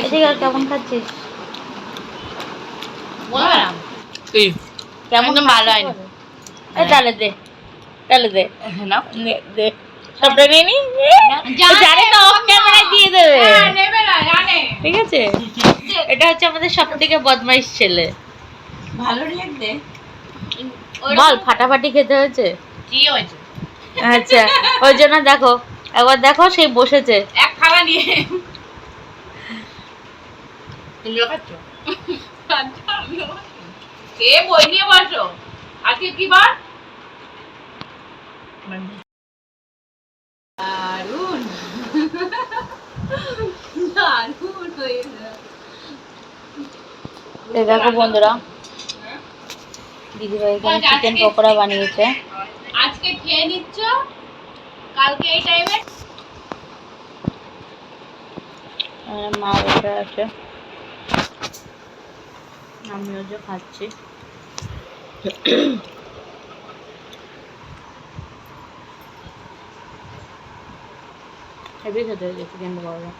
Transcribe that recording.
ঠিক আছে, কেমন খাচ্ছিস? কেমন ভালো হয়নি। তাহলে দে, তাহলে দে দে, সবটা নিয়ে নি। জানে তো, অফ ক্যামেরায় দিয়ে দেবে। ঠিক আছে, এটা হচ্ছে আমাদের সব থেকে বদমাইশ ছেলে। ভালো রিয়েক্ট দে। বল, ফাটাফাটি খেতে হয়েছে? কি হয়েছে? আচ্ছা, ওই জন্য দেখো, একবার দেখো, সেই বসেছে এক খাওয়া নিয়ে। তুমিও খাচ্ছ? কে বই নিয়ে বসো? আজকে কি বার? দারুন দারুন হয়েছে। এই দেখো বন্ধুরা, দিদিভাই এখানে চিকেন পকোড়া বানিয়েছে। আজকে খেয়ে নিচ্ছ, কালকে এই টাইমে মা বসে আছে, আমিও যে খাচ্ছি। হেভি খেতে হয়েছে চিকেন পকোড়া।